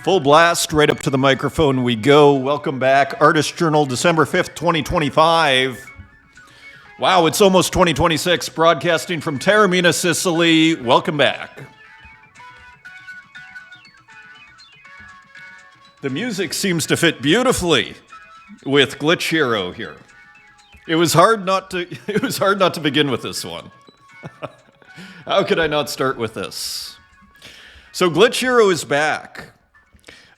Full blast, right up to the microphone we go. Welcome back. Artist Journal, December 5th, 2025. Wow, it's almost 2026, broadcasting from Taormina, Sicily. Welcome back. The music seems to fit beautifully with Glitch Hero here. It was hard not to begin with this one. How could I not start with this? So Glitch Hero is back.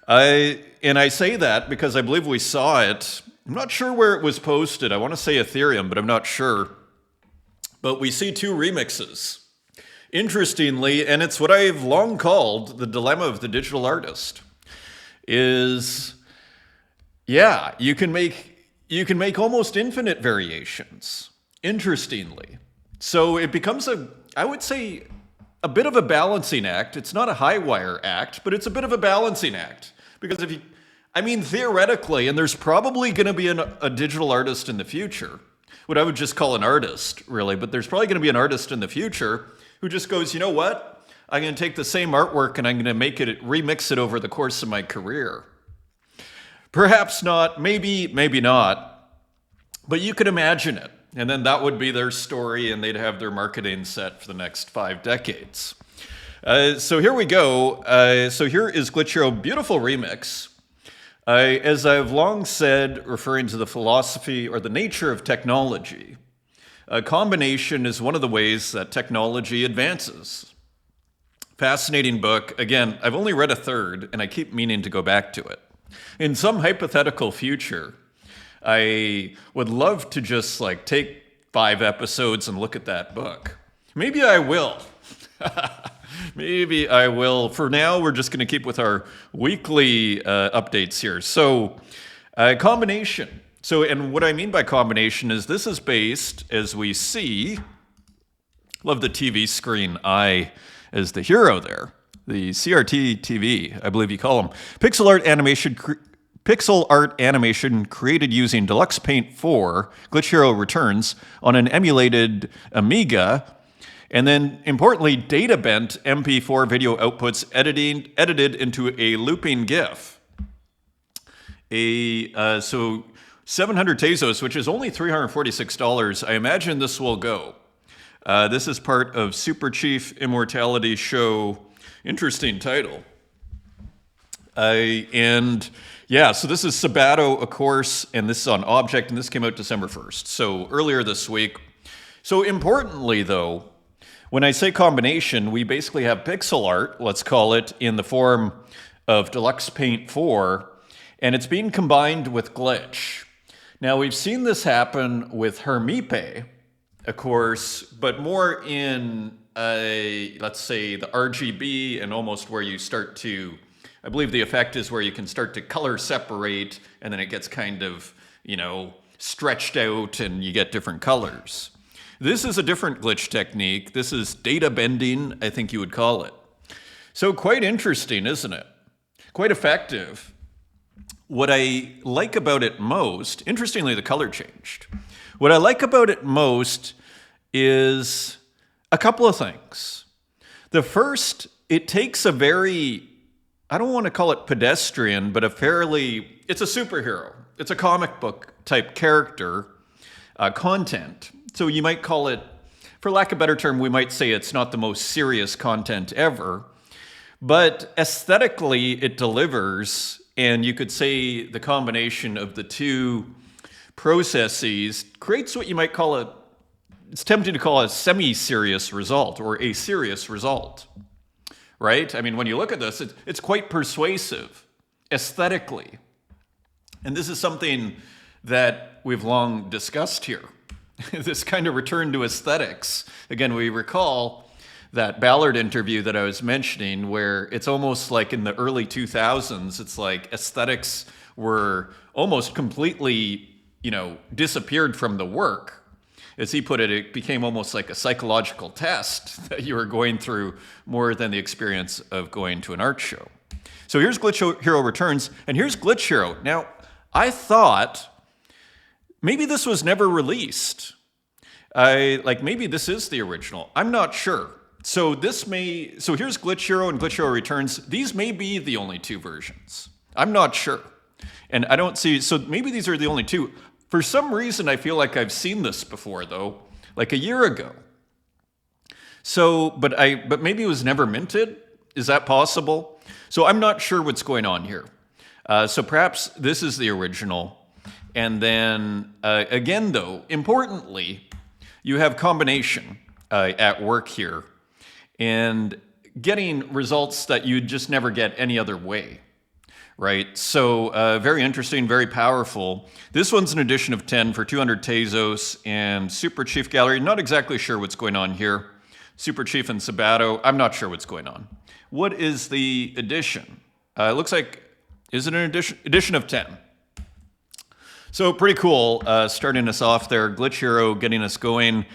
I say that because I believe we saw it. I'm not sure where it was posted. I want to say Ethereum, but I'm not sure. But we see two remixes. Interestingly, and it's what I've long called the dilemma of the digital artist, is, yeah, you can make almost infinite variations, interestingly. So it becomes I would say, a bit of a balancing act. It's not a high wire act, but it's a bit of a balancing act. Because theoretically, and there's probably going to be a digital artist in the future, what I would just call an artist, really, but there's probably going to be an artist in the future who just goes, you know what? I'm going to take the same artwork and I'm going to remix it over the course of my career. Perhaps not, maybe not, but you could imagine it. And then that would be their story and they'd have their marketing set for the next 5 decades. So here we go. So here is Glitch Hero, beautiful remix. As I've long said, referring to the philosophy or the nature of technology, a combination is one of the ways that technology advances. Fascinating book. Again, I've only read a third, and I keep meaning to go back to it. In some hypothetical future, I would love to just take 5 episodes and look at that book. Maybe I will. Maybe I will. For now, we're just going to keep with our weekly updates here. So, combination. So, and what I mean by combination is this is based, as we see, love the TV screen eye as the hero there. The CRT TV, I believe you call them. Pixel art animation created using Deluxe Paint 4, Glitch Hero returns on an emulated Amiga. And then, importantly, data-bent MP4 video outputs edited into a looping GIF. So 700 Tezos, which is only $346. I imagine this will go. This is part of Super Chief Immortality Show. Interesting title. And yeah, so this is Sabato, of course, and this is on Object, and this came out December 1st. So earlier this week. So importantly, though, when I say combination, we basically have pixel art, let's call it, in the form of Deluxe Paint 4, and it's being combined with Glitch. Now, we've seen this happen with Hermipe, of course, but more in, let's say, the RGB and almost where you start to, I believe the effect is where you can start to color separate, and then it gets kind of, stretched out, and you get different colors. This is a different glitch technique. This is data bending, I think you would call it. So quite interesting, isn't it? Quite effective. What I like about it most, interestingly, the color changed. What I like about it most is a couple of things. The first, it takes a very, I don't want to call it pedestrian, but it's a superhero. It's a comic book type character, content. So you might call it, for lack of a better term, we might say it's not the most serious content ever, but aesthetically it delivers, and you could say the combination of the two processes creates what you might call it's tempting to call a semi-serious result or a serious result, right? I mean, when you look at this, it's quite persuasive aesthetically. And this is something that we've long discussed here. This kind of return to aesthetics. Again, we recall that Ballard interview that I was mentioning where it's almost like in the early 2000s, it's like aesthetics were almost completely, disappeared from the work. As he put it, it became almost like a psychological test that you were going through more than the experience of going to an art show. So here's Glitch Hero Returns, and here's Glitch Hero. Now, I thought maybe this was never released. Maybe this is the original. I'm not sure. So here's Glitch Hero and Glitch Hero Returns. These may be the only two versions. I'm not sure. And I don't see, so maybe these are the only two. For some reason, I feel like I've seen this before, though, like a year ago. So, but maybe it was never minted. Is that possible? So I'm not sure what's going on here. So perhaps this is the original. And then again, though, importantly, you have combination at work here and getting results that you'd just never get any other way. Right, so very interesting, very powerful. This one's an edition of 10 for 200 Tezos and Super Chief Gallery. Not exactly sure what's going on here. Super Chief and Sabato, I'm not sure what's going on. What is the edition? It looks like, is it an edition of 10? So pretty cool, starting us off there. Glitch Hero getting us going.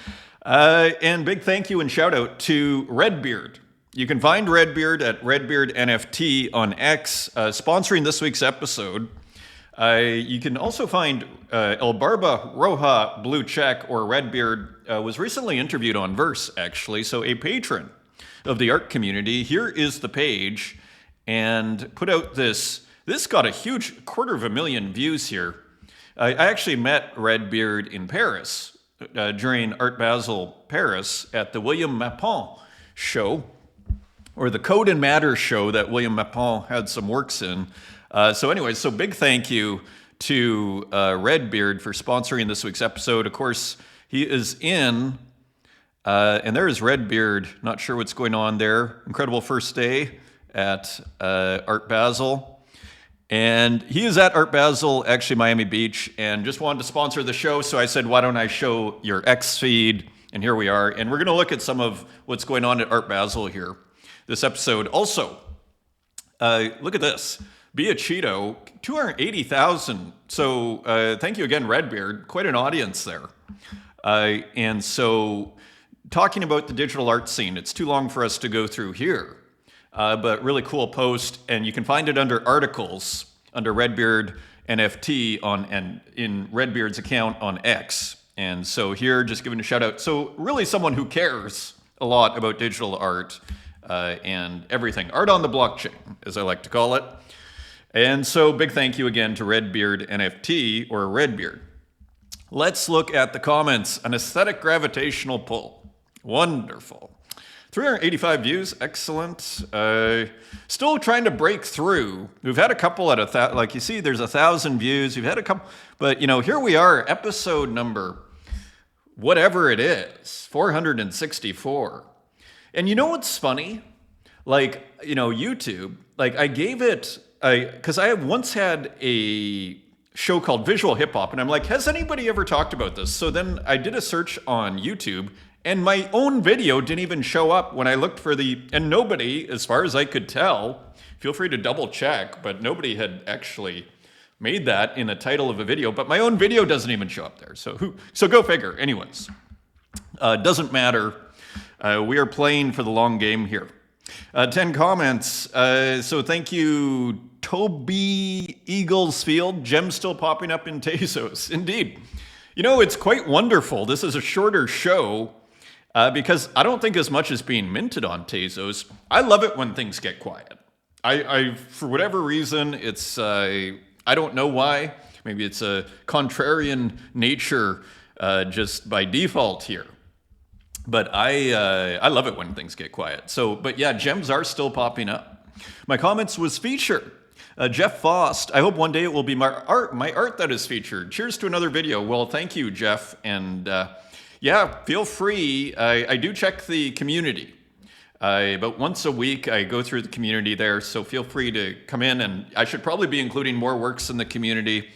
And big thank you and shout out to Redbeard. You can find Redbeard at Redbeard NFT on X, sponsoring this week's episode. You can also find El Barba Roja Blue Check, or Redbeard, was recently interviewed on Verse, actually, so a patron of the art community. Here is the page, and put out this. This got a huge 250,000 views here. I actually met Redbeard in Paris during Art Basel Paris at the William Mapon show, or the Code and Matter show that William Mapon had some works in. So big thank you to Redbeard for sponsoring this week's episode. Of course, he is in, and there is Redbeard. Not sure what's going on there. Incredible first day at Art Basel. And he is at Art Basel, actually Miami Beach, and just wanted to sponsor the show. So I said, why don't I show your X feed? And here we are. And we're going to look at some of what's going on at Art Basel here. This episode. Also, look at this. Be a Cheeto, 280,000. So thank you again, Redbeard. Quite an audience there. And so talking about the digital art scene, it's too long for us to go through here. But really cool post. And you can find it under articles, under Redbeard NFT in Redbeard's account on X. And so here, just giving a shout out. So really someone who cares a lot about digital art. And everything. Art on the blockchain, as I like to call it. And so big thank you again to Redbeard NFT, or Redbeard. Let's look at the comments. An aesthetic gravitational pull. Wonderful. 385 views. Excellent. Still trying to break through. We've had a couple at like you see, there's 1,000 views. We've had a couple, but here we are, episode number, whatever it is, 464. And you know what's funny? Like, YouTube, like I gave it, because I once had a show called Visual Hip Hop, and I'm like, has anybody ever talked about this? So then I did a search on YouTube, and my own video didn't even show up when I looked for and nobody, as far as I could tell, feel free to double check, but nobody had actually made that in a title of a video, but my own video doesn't even show up there. So go figure. Anyways, doesn't matter. We are playing for the long game here. 10 comments. So thank you, Toby Eaglesfield. Gems still popping up in Tezos. Indeed. It's quite wonderful. This is a shorter show because I don't think as much is being minted on Tezos. I love it when things get quiet. I for whatever reason, it's, I don't know why. Maybe it's a contrarian nature just by default here. But I love it when things get quiet. But yeah, gems are still popping up. My comments was featured. Jeff Faust, I hope one day it will be my art that is featured. Cheers to another video. Well, thank you, Jeff. And yeah, feel free. I do check the community. About once a week, I go through the community there. So feel free to come in, and I should probably be including more works in the community.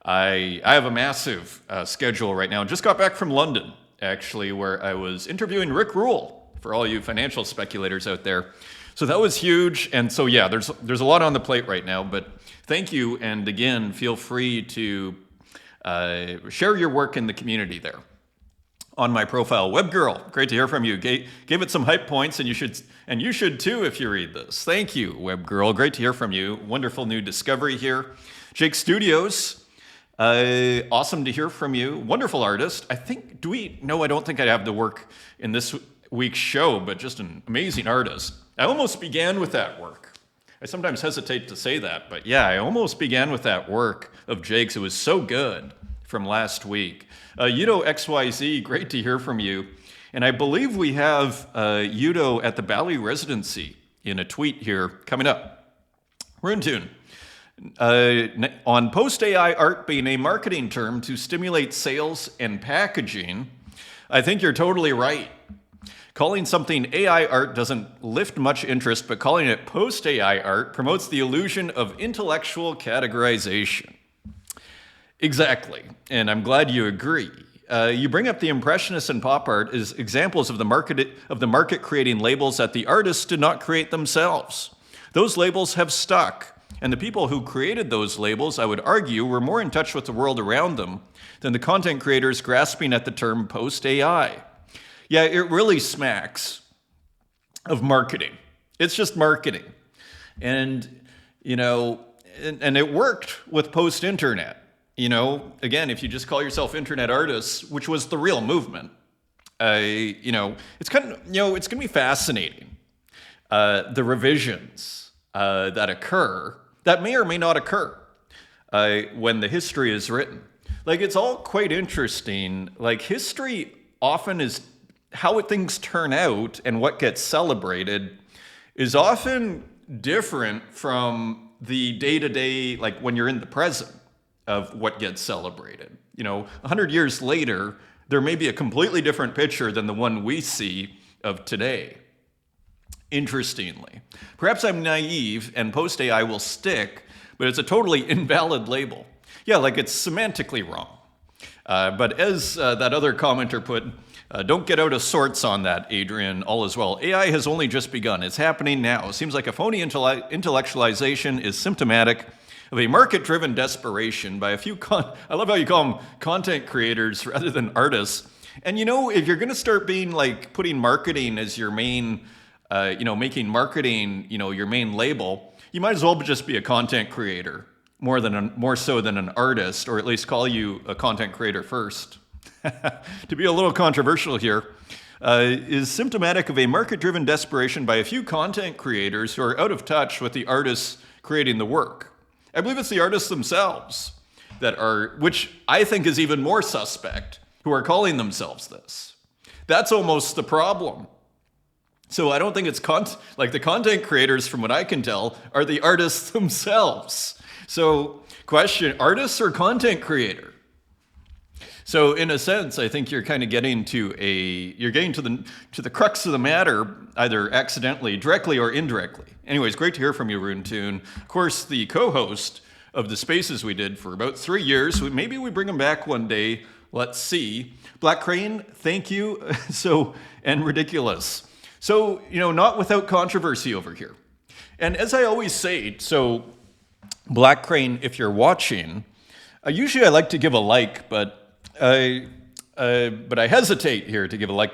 I have a massive schedule right now. Just got back from London, actually, where I was interviewing Rick Rule for all you financial speculators out there. So that was huge. And so, yeah, there's a lot on the plate right now, but thank you. And again, feel free to share your work in the community there. On my profile, Webgirl, great to hear from you. Gave it some hype points, and you should too if you read this. Thank you, Webgirl. Great to hear from you. Wonderful new discovery here. Jake Studios, awesome to hear from you. Wonderful artist. I don't think I have the work in this week's show, but just an amazing artist. I almost began with that work. I sometimes hesitate to say that, but yeah, I almost began with that work of Jake's. It was so good from last week. Udo XYZ, great to hear from you. And I believe we have Udo at the Bali residency in a tweet here coming up. Roon Toon. On post-AI art being a marketing term to stimulate sales and packaging, I think you're totally right. Calling something AI art doesn't lift much interest, but calling it post-AI art promotes the illusion of intellectual categorization. Exactly, and I'm glad you agree. You bring up the Impressionists and pop art as examples of the market creating labels that the artists did not create themselves. Those labels have stuck, and the people who created those labels, I would argue, were more in touch with the world around them than the content creators grasping at the term post-AI. Yeah, it really smacks of marketing. It's just marketing. And, and it worked with post-internet. Again, if you just call yourself internet artists, which was the real movement, it's kind of, it's going to be fascinating. The revisions that occur, that may or may not occur when the history is written. Like, it's all quite interesting. Like, history often is how things turn out and what gets celebrated is often different from the day-to-day, like when you're in the present of what gets celebrated. 100 years later, there may be a completely different picture than the one we see of today. Interestingly. Perhaps I'm naive and post-AI will stick, but it's a totally invalid label. Yeah, like it's semantically wrong. But as that other commenter put, don't get out of sorts on that, Adrian. All is well. AI has only just begun. It's happening now. It seems like a phony intellectualization is symptomatic of a market-driven desperation by a few I love how you call them content creators rather than artists. And if you're going to start being like putting marketing as your main, making marketing, your main label, you might as well just be a content creator more so than an artist, or at least call you a content creator first. To be a little controversial here, is symptomatic of a market-driven desperation by a few content creators who are out of touch with the artists creating the work. I believe it's the artists themselves which I think is even more suspect, who are calling themselves this. That's almost the problem. So I don't think it's the content creators, from what I can tell, are the artists themselves. So question, artists or content creator? So in a sense, I think you're kind of getting to the crux of the matter, either accidentally, directly or indirectly. Anyways, great to hear from you, Roon Toon. Of course, the co-host of the spaces we did for about 3 years. Maybe we bring him back one day. Let's see. Black Crane, thank you. And ridiculous. So, not without controversy over here. And as I always say, so Black Crane, if you're watching, usually I like to give a like, but I hesitate here to give a like.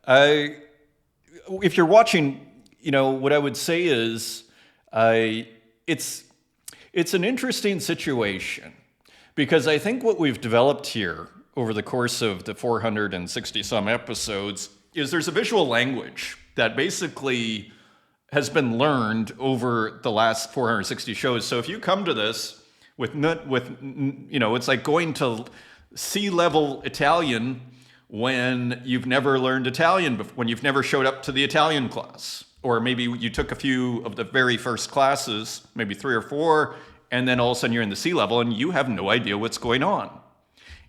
If you're watching, what I would say is it's an interesting situation, because I think what we've developed here over the course of the 460 some episodes is there's a visual language that basically has been learned over the last 460 shows. So if you come to this with it's like going to C-level Italian when you've never learned Italian, when you've never showed up to the Italian class. Or maybe you took a few of the very first classes, maybe 3 or 4, and then all of a sudden you're in the C-level and you have no idea what's going on.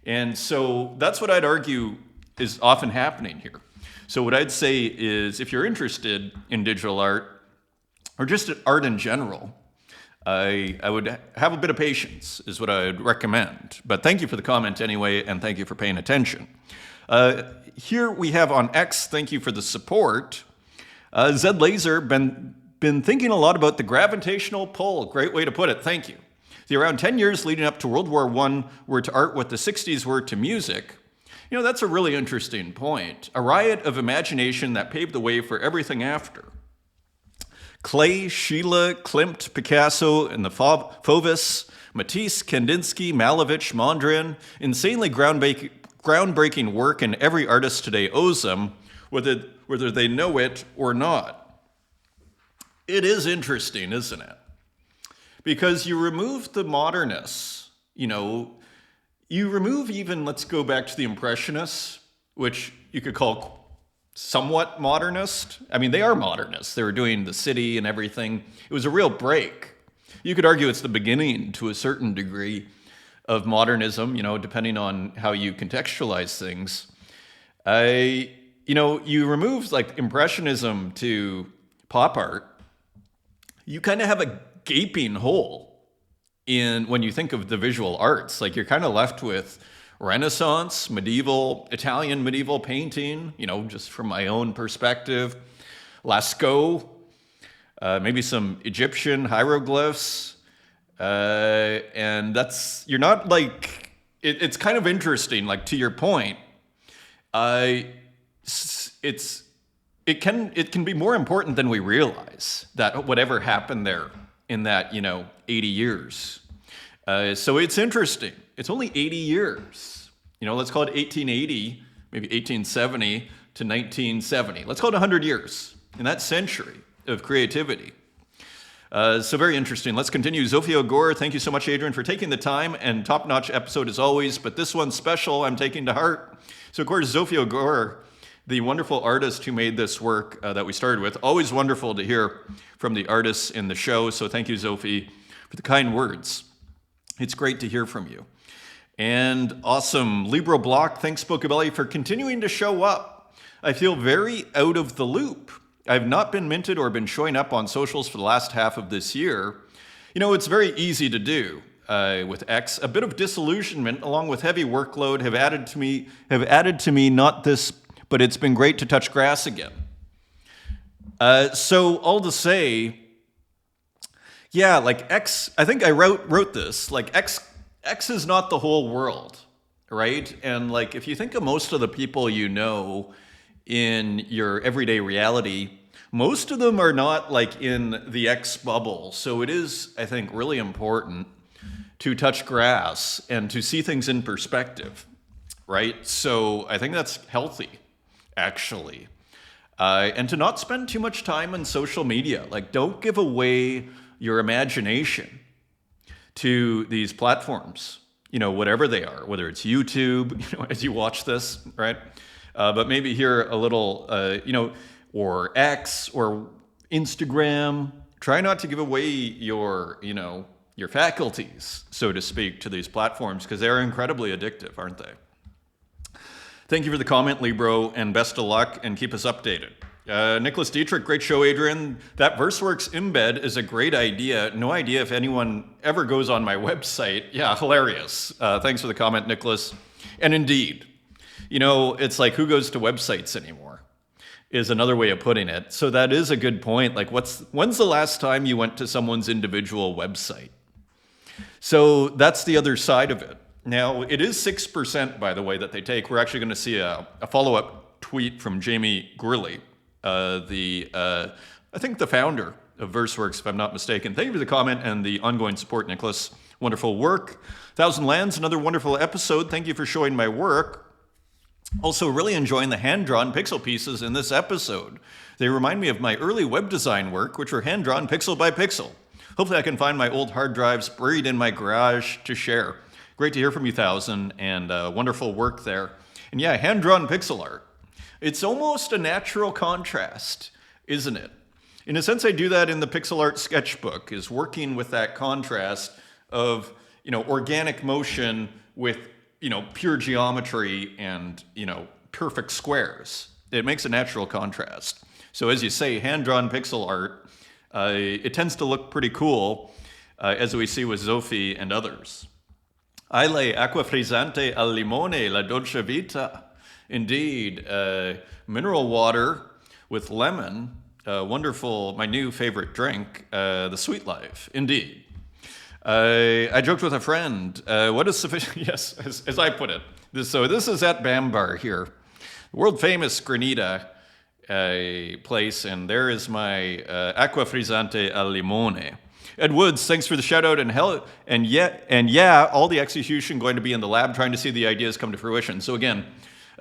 And so that's what I'd argue is often happening here. So what I'd say is, if you're interested in digital art, or just art in general, I would have a bit of patience, is what I would recommend. But thank you for the comment anyway, and thank you for paying attention. Here we have on X, thank you for the support. Zed Laser, been thinking a lot about the gravitational pull. Great way to put it, thank you. The around 10 years leading up to World War I were to art what the 60s were to music. That's a really interesting point. A riot of imagination that paved the way for everything after. Klee, Sheila, Klimt, Picasso, and the Fauves, Matisse, Kandinsky, Malevich, Mondrian, insanely groundbreaking work, and every artist today owes them, whether they know it or not. It is interesting, isn't it? Because you remove the modernists, you remove even, let's go back to the Impressionists, which you could call somewhat modernist. I mean, they are modernists. They were doing the city and everything. It was a real break. You could argue it's the beginning to a certain degree of modernism, depending on how you contextualize things. You remove like Impressionism to pop art, you kind of have a gaping hole when you think of the visual arts. Like you're kind of left with Renaissance, Italian medieval painting, just from my own perspective, Lascaux, maybe some Egyptian hieroglyphs, and you're not like, it's kind of interesting, like to your point, it can be more important than we realize, that whatever happened there in that 80 years. So it's interesting. It's only 80 years. Let's call it 1880, maybe 1870 to 1970. Let's call it 100 years in that century of creativity. So very interesting. Let's continue. Zofia Gore, thank you so much, Adrian, for taking the time, and top-notch episode as always, but this one's special, I'm taking to heart. So of course, Zofia Gore, the wonderful artist who made this work that we started with. Always wonderful to hear from the artists in the show, so thank you, Zophie, for the kind words. It's great to hear from you. And awesome. Libro Block, thanks Pocobelli for continuing to show up. I feel very out of the loop. I've not been minted or been showing up on socials for the last half of this year. It's very easy to do with X. A bit of disillusionment along with heavy workload have added to me not this, but it's been great to touch grass again. So all to say, yeah, like X, I think I wrote this, like X is not the whole world, right? And like, if you think of most of the people in your everyday reality, most of them are not like in the X bubble. So it is, I think, really important to touch grass and to see things in perspective, right? So I think that's healthy, actually. And to not spend too much time on social media. Like, don't give away your imagination to these platforms, whatever they are, whether it's YouTube, as you watch this, right? But maybe here a little, or X or Instagram. Try not to give away your faculties, so to speak, to these platforms, because they're incredibly addictive, aren't they? Thank you for the comment, Libro, and best of luck, and keep us updated. Nicholas Dietrich, great show, Adrian. That VerseWorks embed is a great idea. No idea if anyone ever goes on my website. Yeah, hilarious. Thanks for the comment, Nicholas. And indeed, it's like, who goes to websites anymore is another way of putting it. So that is a good point. Like, when's the last time you went to someone's individual website? So that's the other side of it. Now, it is 6%, by the way, that they take. We're actually going to see a follow-up tweet from Jamie Gurley, I think the founder of VerseWorks, if I'm not mistaken. Thank you for the comment and the ongoing support, Nicholas. Wonderful work. Thousand Lands, another wonderful episode. Thank you for showing my work. Also, really enjoying the hand-drawn pixel pieces in this episode. They remind me of my early web design work, which were hand-drawn pixel by pixel. Hopefully I can find my old hard drives buried in my garage to share. Great to hear from you, Thousand, and wonderful work there. And yeah, hand-drawn pixel art. It's almost a natural contrast, isn't it? In a sense, I do that in the pixel art sketchbook, is working with that contrast of, organic motion with, pure geometry and, perfect squares. It makes a natural contrast. So as you say, hand-drawn pixel art, it tends to look pretty cool, as we see with Zophie and others. Aile acqua frizzante al limone, la dolce vita. Indeed, mineral water with lemon, wonderful, my new favorite drink, the sweet life, indeed. I joked with a friend, what is sufficient, yes, as I put it. This is at Bambar here, world famous Granita place, and there is my acqua frizzante al limone. Ed Woods, thanks for the shout out, and yeah, all the execution going to be in the lab, trying to see the ideas come to fruition. So again,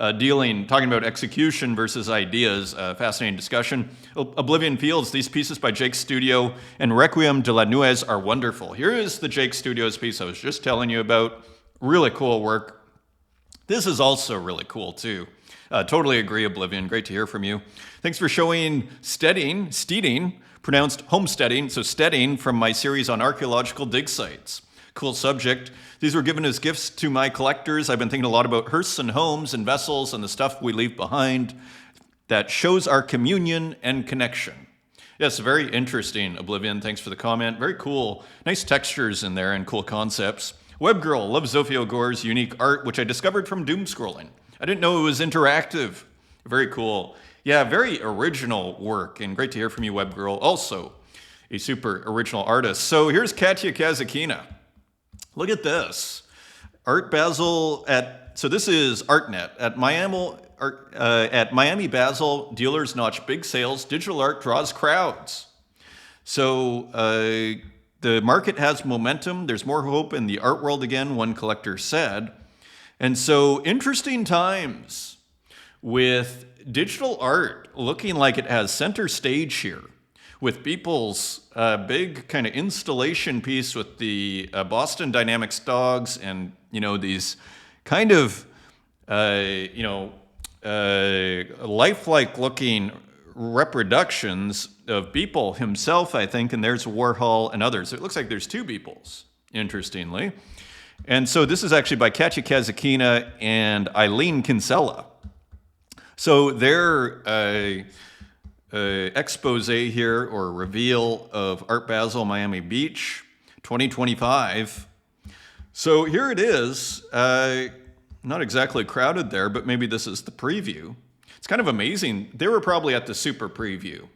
talking about execution versus ideas. Fascinating discussion. Oblivion Fields, these pieces by Jake Studio and Requiem de la Nuez are wonderful. Here is the Jake Studios piece I was just telling you about. Really cool work. This is also really cool too. Totally agree, Oblivion. Great to hear from you. Thanks for showing Steeding, pronounced homesteading, so steading, from my series on archaeological dig sites. Cool subject. These were given as gifts to my collectors. I've been thinking a lot about hearths and homes and vessels and the stuff we leave behind that shows our communion and connection. Yes, very interesting, Oblivion. Thanks for the comment. Very cool. Nice textures in there and cool concepts. Webgirl loves Zofio Gore's unique art, which I discovered from doom scrolling. I didn't know it was interactive. Very cool. Yeah, very original work, and great to hear from you, Webgirl. Also, a super original artist. So here's Katya Kazakina. Look at this. Art Basel so this is ArtNet. At Miami Basel, dealers notch big sales. Digital art draws crowds. So the market has momentum. There's more hope in the art world again, one collector said. And so interesting times with digital art looking like it has center stage here, with people's big kind of installation piece with the Boston Dynamics dogs and, these kind of, lifelike looking reproductions of Beeple himself, I think, and there's Warhol and others. It looks like there's two Beeples, interestingly. And so this is actually by Katya Kazakina and Eileen Kinsella. So their expose here, or reveal, of Art Basel Miami Beach 2025. So here it is. Not exactly crowded there, but maybe this is the preview. It's kind of amazing. They were probably at the super preview,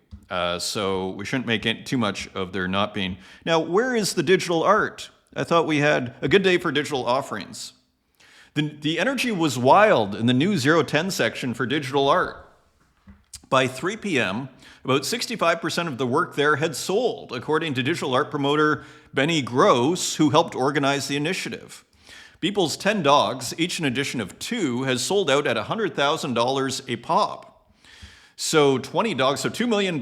so we shouldn't make it too much of there not being. Now, where is the digital art? I thought we had a good day for digital offerings. The energy was wild in the new 010 section for digital art. By 3 p.m., about 65% of the work there had sold, according to digital art promoter Benny Gross, who helped organize the initiative. Beeple's 10 dogs, each an edition of 2, has sold out at $100,000 a pop. So 20 dogs, so $2 million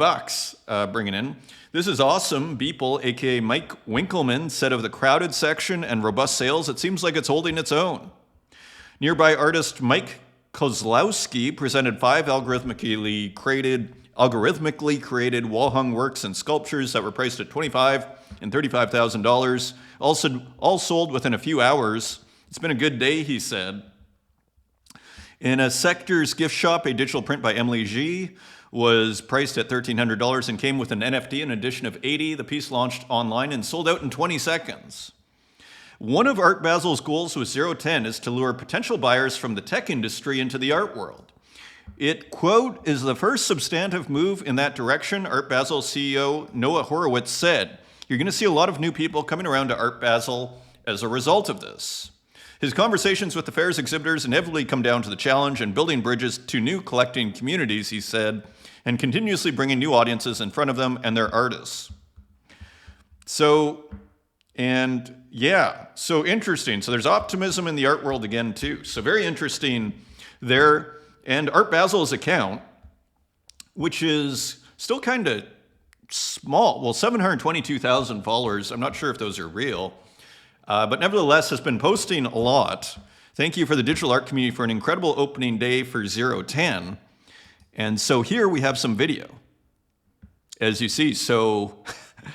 bringing in. This is awesome. Beeple, aka Mike Winkleman, said of the crowded section and robust sales, it seems like it's holding its own. Nearby artist Mike Kozlowski presented 5 algorithmically created wall-hung works and sculptures that were priced at $25,000 and $35,000, all sold within a few hours. It's been a good day, he said. In a Sector's gift shop, a digital print by Emily G was priced at $1,300 and came with an NFT, an edition of 80. The piece launched online and sold out in 20 seconds. One of Art Basel's goals with 010 is to lure potential buyers from the tech industry into the art world. It, quote, is the first substantive move in that direction, Art Basel CEO Noah Horowitz said. You're going to see a lot of new people coming around to Art Basel as a result of this. His conversations with the fair's exhibitors inevitably come down to the challenge and building bridges to new collecting communities, he said, and continuously bringing new audiences in front of them and their artists. So interesting. So there's optimism in the art world again, too. So very interesting there. And Art Basel's account, which is still kind of small, 722,000 followers. I'm not sure if those are real, but nevertheless has been posting a lot. Thank you for the digital art community for an incredible opening day for 010. And so here we have some video, as you see. So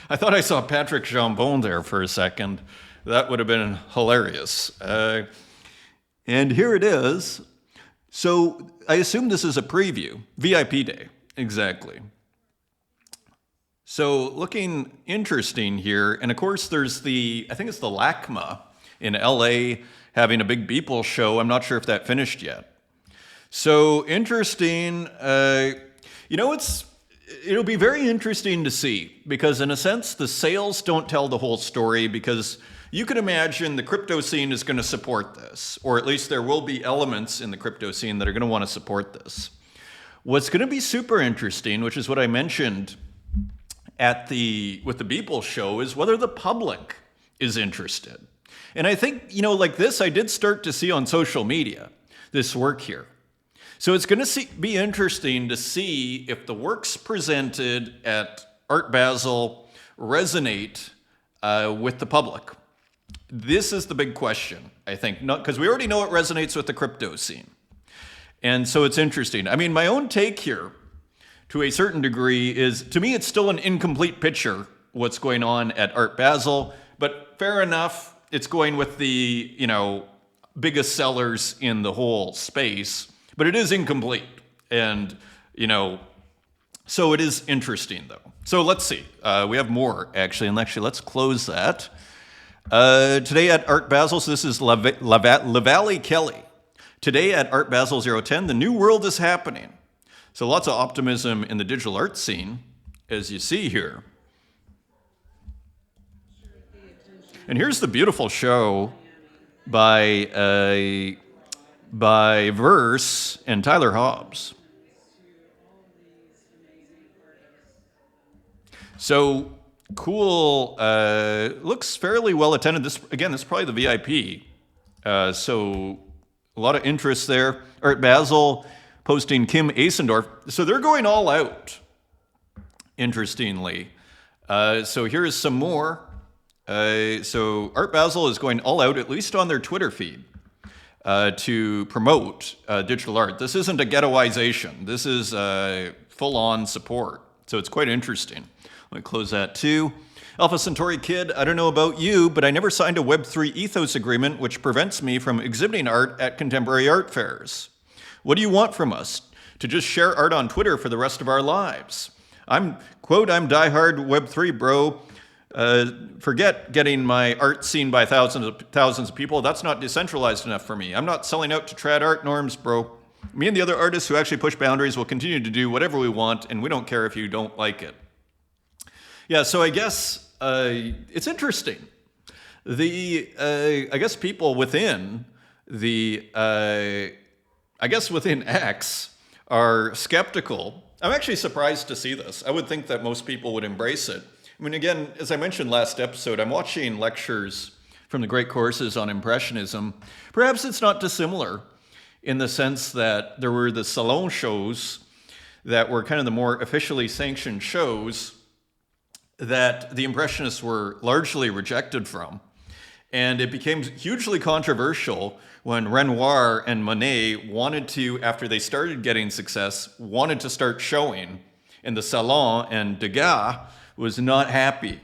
I thought I saw Patrick Jambon there for a second. That would have been hilarious. And here it is. So I assume this is a preview. VIP day, exactly. So looking interesting here. And of course, there's I think it's the LACMA in LA having a big Beeple show. I'm not sure if that finished yet. So interesting. It'll be very interesting to see, because in a sense, the sales don't tell the whole story, because you can imagine the crypto scene is going to support this, or at least there will be elements in the crypto scene that are going to want to support this. What's going to be super interesting, which is what I mentioned with the Beeple show, is whether the public is interested. And I think, like this, I did start to see on social media, this work here. So it's going to be interesting to see if the works presented at Art Basel resonate with the public. This is the big question, I think, because we already know it resonates with the crypto scene. And so it's interesting. I mean, my own take here, to a certain degree, is, to me, it's still an incomplete picture, what's going on at Art Basel, but fair enough, it's going with the, biggest sellers in the whole space, but it is incomplete. And, so it is interesting, though. So let's see. We have more, actually, and let's close that. Today at Art Basel, so this is Lavalley Kelly. Today at Art Basel 010, the new world is happening. So lots of optimism in the digital art scene, as you see here. And here's the beautiful show by Verse and Tyler Hobbs. So cool. Looks fairly well attended. This is probably the VIP. So a lot of interest there. Art Basel posting Kim Asendorf. So they're going all out, interestingly. So here is some more. So Art Basel is going all out, at least on their Twitter feed, to promote digital art. This isn't a ghettoization. This is full-on support. So it's quite interesting. Let me close that too. Alpha Centauri Kid, I don't know about you, but I never signed a Web3 ethos agreement which prevents me from exhibiting art at contemporary art fairs. What do you want from us? To just share art on Twitter for the rest of our lives? I'm diehard Web3 bro. Forget getting my art seen by thousands of people. That's not decentralized enough for me. I'm not selling out to trad art norms, bro. Me and the other artists who actually push boundaries will continue to do whatever we want, and we don't care if you don't like it. Yeah, so I guess it's interesting. I guess people within within X are skeptical. I'm actually surprised to see this. I would think that most people would embrace it. I mean, again, as I mentioned last episode, I'm watching lectures from the great courses on Impressionism. Perhaps it's not dissimilar in the sense that there were the salon shows that were kind of the more officially sanctioned shows that the Impressionists were largely rejected from. And it became hugely controversial when Renoir and Monet wanted to, after they started getting success, wanted to start showing in the Salon, and Degas was not happy,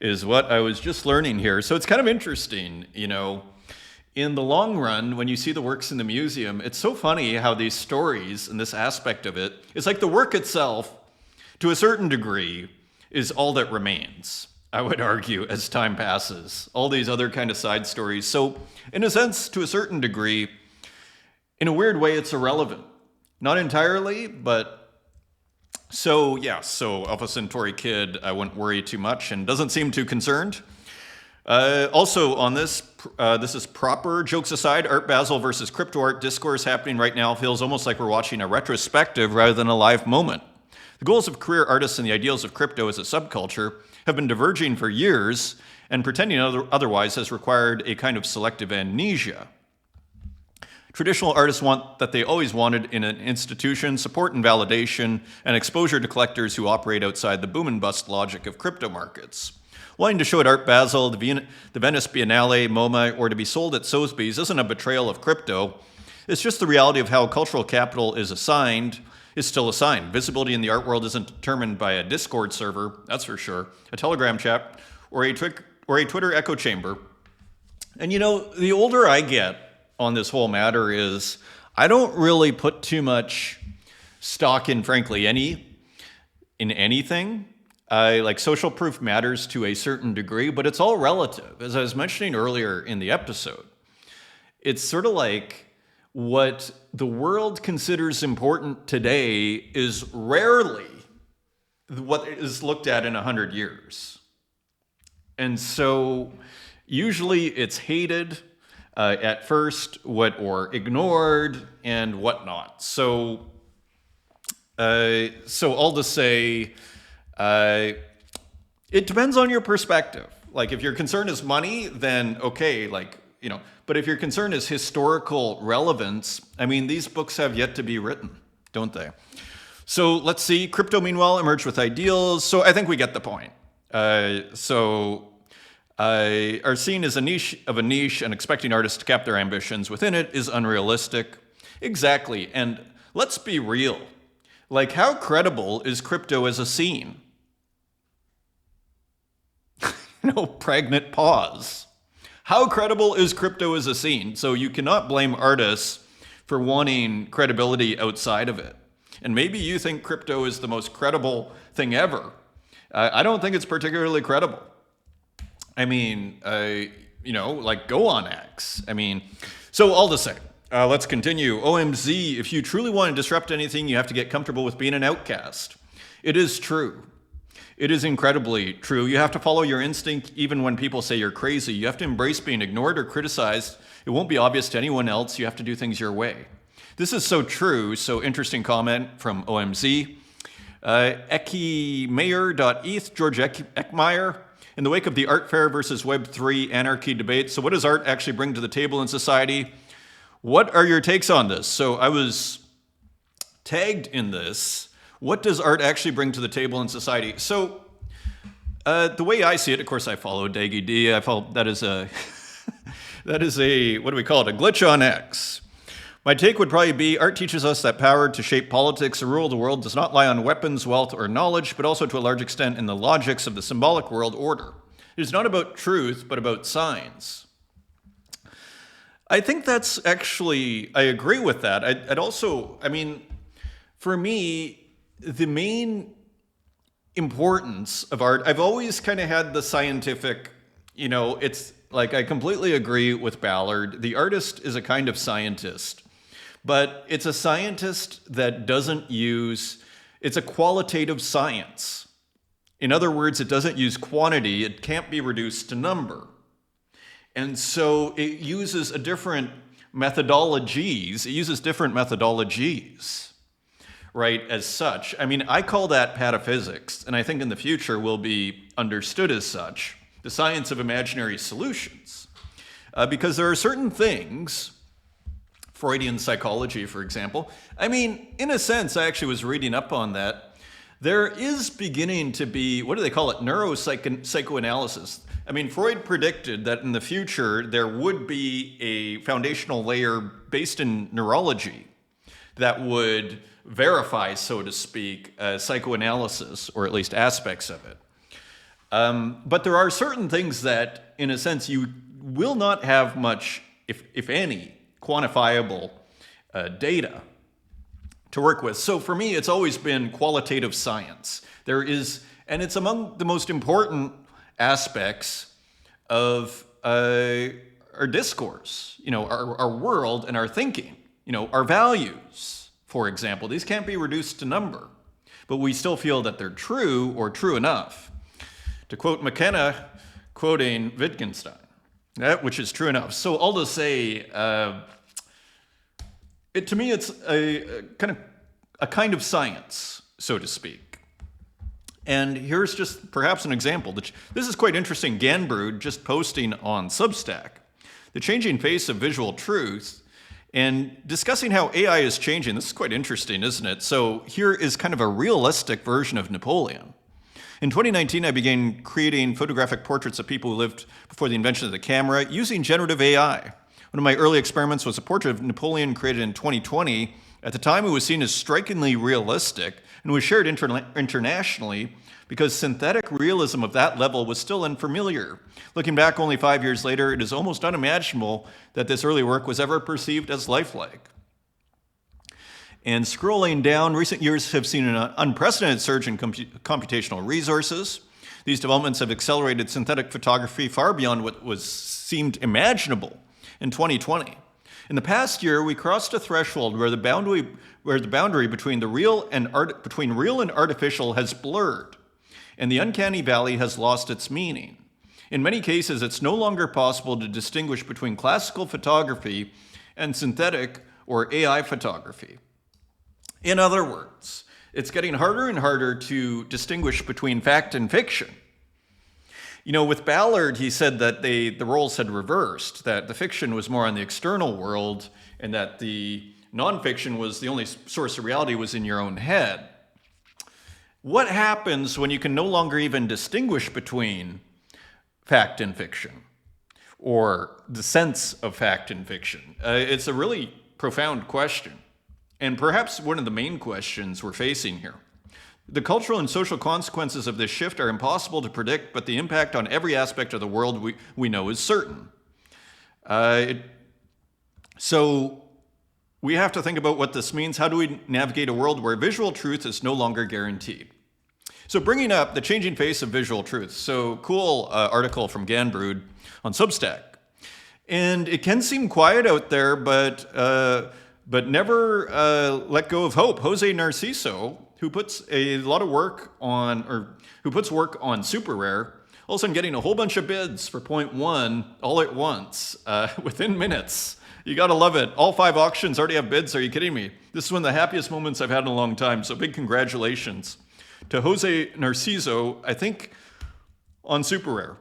is what I was just learning here. So it's kind of interesting, in the long run, when you see the works in the museum, it's so funny how these stories and this aspect of it, it's like the work itself, to a certain degree, is all that remains, I would argue, as time passes. All these other kind of side stories. So, in a sense, to a certain degree, in a weird way, it's irrelevant. Not entirely, but so Alpha Centauri Kid, I wouldn't worry too much and doesn't seem too concerned. Also on this is proper. Jokes aside, Art Basel versus crypto art discourse happening right now feels almost like we're watching a retrospective rather than a live moment. The goals of career artists and the ideals of crypto as a subculture have been diverging for years, and pretending otherwise has required a kind of selective amnesia. Traditional artists want that they always wanted in an institution, support and validation, and exposure to collectors who operate outside the boom and bust logic of crypto markets. Wanting to show at Art Basel, the Venice Biennale, MoMA, or to be sold at Sotheby's isn't a betrayal of crypto. It's just the reality of how cultural capital is still assigned. Visibility in the art world isn't determined by a Discord server, that's for sure, a Telegram chat, or a Twitter echo chamber. And the older I get on this whole matter is I don't really put too much stock in, frankly, anything. Like social proof matters to a certain degree, but it's all relative. As I was mentioning earlier in the episode, it's sort of like what the world considers important today is rarely what is looked at in 100 years. And so usually it's hated at first, or ignored, and whatnot. So all to say, it depends on your perspective. Like, if your concern is money, then okay, like, But if your concern is historical relevance, I mean, these books have yet to be written, don't they? So let's see. Crypto, meanwhile, emerged with ideals. So I think we get the point. Are seen as a niche and expecting artists to cap their ambitions within it is unrealistic. Exactly. And let's be real. Like, how credible is crypto as a scene? Pregnant pause. How credible is crypto as a scene? So you cannot blame artists for wanting credibility outside of it. And maybe you think crypto is the most credible thing ever. I don't think it's particularly credible. I mean, go on X. I mean, so all to say, let's continue. OMZ, if you truly want to disrupt anything, you have to get comfortable with being an outcast. It is true. It is incredibly true. You have to follow your instinct even when people say you're crazy. You have to embrace being ignored or criticized. It won't be obvious to anyone else. You have to do things your way. This is so true. So interesting comment from OMZ. Ekimayer.eth, George Eckmeyer. In the wake of the art fair versus Web3 anarchy debate, so what does art actually bring to the table in society? What are your takes on this? So I was tagged in this. What does art actually bring to the table in society? So the way I see it, of course, I follow Daggy D. I follow, that is a, what do we call it? A glitch on X. My take would probably be art teaches us that power to shape politics or rule the world does not lie on weapons, wealth, or knowledge, but also to a large extent in the logics of the symbolic world order. It is not about truth, but about signs. I think that's actually, I agree with that. I'd also, for me, the main importance of art, I've always kind of had the scientific, it's like I completely agree with Ballard. The artist is a kind of scientist. But it's a scientist that doesn't use, it's a qualitative science. In other words, it doesn't use quantity. It can't be reduced to number. And so it uses different methodologies, right, as such. I call that pataphysics, and I think in the future will be understood as such, the science of imaginary solutions. Because there are certain things, Freudian psychology, for example. In a sense, I actually was reading up on that. There is beginning to be, what do they call it, neuropsychoanalysis. Freud predicted that in the future there would be a foundational layer based in neurology that would verify, so to speak, psychoanalysis, or at least aspects of it. But there are certain things that, in a sense, you will not have much, if any, quantifiable data to work with. So for me, it's always been qualitative science. And it's among the most important aspects of our discourse, our world and our thinking, our values, for example. These can't be reduced to number, but we still feel that they're true or true enough. To quote McKenna, quoting Wittgenstein, which is true enough. So all to say, to me, it's a kind of science, so to speak. And here's just perhaps an example. This is quite interesting. Ganbrood just posting on Substack, the changing face of visual truth, and discussing how AI is changing. This is quite interesting, isn't it? So here is kind of a realistic version of Napoleon. In 2019, I began creating photographic portraits of people who lived before the invention of the camera using generative AI. One of my early experiments was a portrait of Napoleon created in 2020. At the time, it was seen as strikingly realistic and was shared internationally because synthetic realism of that level was still unfamiliar. Looking back only 5 years later, it is almost unimaginable that this early work was ever perceived as lifelike. And scrolling down, recent years have seen an unprecedented surge in computational resources. These developments have accelerated synthetic photography far beyond what seemed imaginable in 2020. In the past year, we crossed a threshold where the boundary between real and artificial has blurred, and the uncanny valley has lost its meaning. In many cases, it's no longer possible to distinguish between classical photography and synthetic or AI photography. In other words, it's getting harder and harder to distinguish between fact and fiction. With Ballard, he said that the roles had reversed, that the fiction was more on the external world and that the nonfiction was the only source of reality was in your own head. What happens when you can no longer even distinguish between fact and fiction, or the sense of fact and fiction? It's a really profound question, and perhaps one of the main questions we're facing here. The cultural and social consequences of this shift are impossible to predict, but the impact on every aspect of the world we know is certain. So we have to think about what this means. How do we navigate a world where visual truth is no longer guaranteed? So bringing up the changing face of visual truth. So cool article from Ganbrood on Substack. And it can seem quiet out there, but never let go of hope. Jose Narciso, who puts a lot of work on, or who puts work on super rare, all of a sudden getting a whole bunch of bids for 0.1 all at once within minutes. You gotta love it. All 5 auctions already have bids. Are you kidding me? This is one of the happiest moments I've had in a long time. So big congratulations to Jose Narciso, I think, on super rare.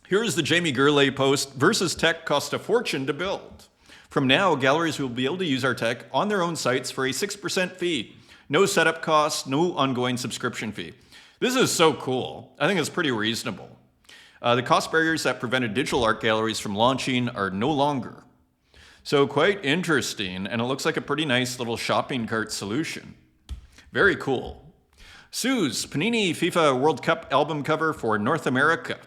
Here's the Jamie Gurley post. Versus tech cost a fortune to build. From now, galleries will be able to use our tech on their own sites for a 6% fee. No setup costs, no ongoing subscription fee. This is so cool. I think it's pretty reasonable. The cost barriers that prevented digital art galleries from launching are no longer. So quite interesting, and it looks like a pretty nice little shopping cart solution. Very cool. Sue's Panini FIFA World Cup album cover for North America.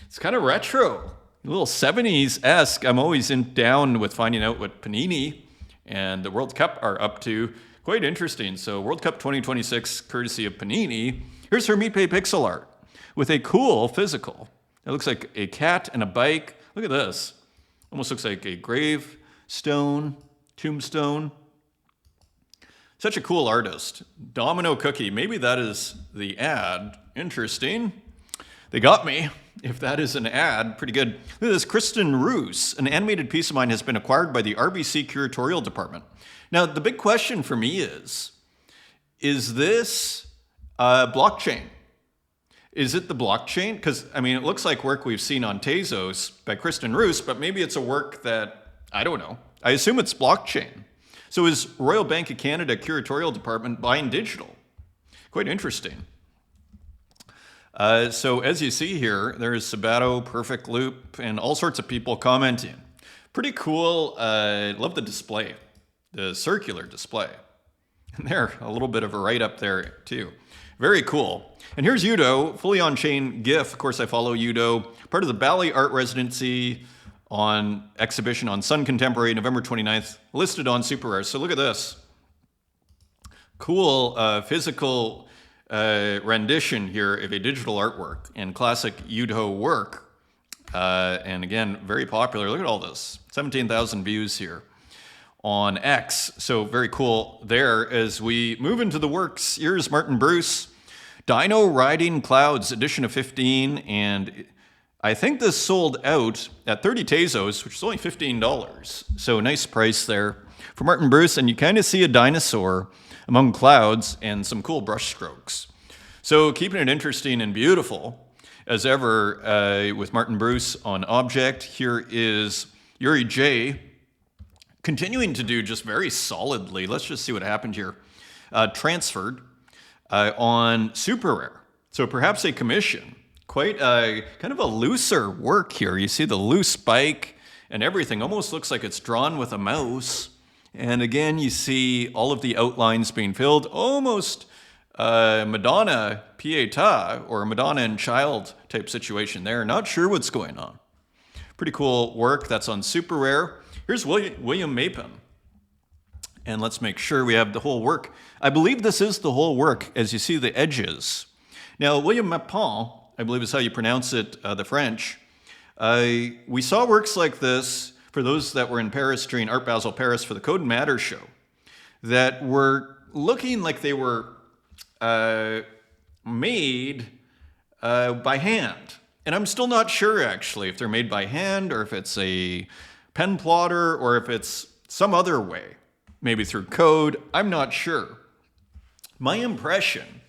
It's kind of retro, a little 70s-esque. I'm always down with finding out what Panini and the World Cup are up to. Quite interesting. So World Cup 2026, courtesy of Panini. Here's Hermipe pixel art with a cool physical. It looks like a cat and a bike. Look at this. Almost looks like a gravestone, tombstone. Such a cool artist. Domino Cookie. Maybe that is the ad. Interesting. They got me. If that is an ad, pretty good. Look at this. Kristen Roos. An animated piece of mine has been acquired by the RBC Curatorial Department. Now, the big question for me is this blockchain? Is it the blockchain? Because, it looks like work we've seen on Tezos by Kristen Roos, but maybe it's a work that, I don't know. I assume it's blockchain. So is Royal Bank of Canada Curatorial Department buying digital? Quite interesting. So as you see here, there's Sabato, Perfect Loop, and all sorts of people commenting. Pretty cool. I love the display, the circular display. And there, a little bit of a write-up there too. Very cool. And here's Udo, fully on-chain GIF. Of course, I follow Udo. Part of the Bali Art Residency on exhibition on Sun Contemporary, November 29th, listed on Super Rare. So look at this. Cool physical rendition here of a digital artwork and classic Udo work. And again, very popular. Look at all this. 17,000 views here on X. So very cool there. As we move into the works, here's Martin Bruce. Dino Riding Clouds, edition of 15. And I think this sold out at 30 Tezos, which is only $15. So nice price there for Martin Bruce. And you kind of see a dinosaur among clouds and some cool brush strokes. So keeping it interesting and beautiful as ever with Martin Bruce on Object. Here is Yuri J. continuing to do just very solidly. Let's just see what happened here. Transferred on Super Rare. So perhaps a commission. Quite a kind of a looser work here. You see the loose bike and everything. Almost looks like it's drawn with a mouse. And again, you see all of the outlines being filled. Almost Madonna Pietà or Madonna and Child type situation there. Not sure what's going on. Pretty cool work. That's on Super Rare. Here's William Mapin. And let's make sure we have the whole work. I believe this is the whole work as you see the edges. Now, William Mapin, I believe is how you pronounce it, the French. We saw works like this for those that were in Paris during Art Basel Paris for the Code and Matter show that were looking like they were made by hand. And I'm still not sure, actually, if they're made by hand or if it's a pen plotter or if it's some other way, maybe through code. I'm not sure. My impression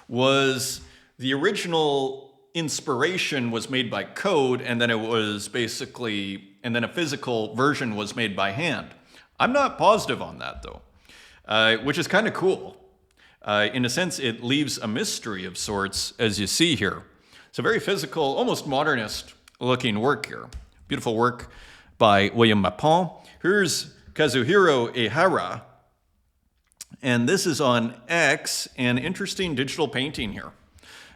was the original inspiration was made by code, and then it was basically, and then a physical version was made by hand. I'm not positive on that though, which is kind of cool. In a sense, it leaves a mystery of sorts, as you see here. It's a very physical, almost modernist looking work here. Beautiful work by William Mapon. Here's Kazuhiro Ehara, and this is on X, an interesting digital painting here.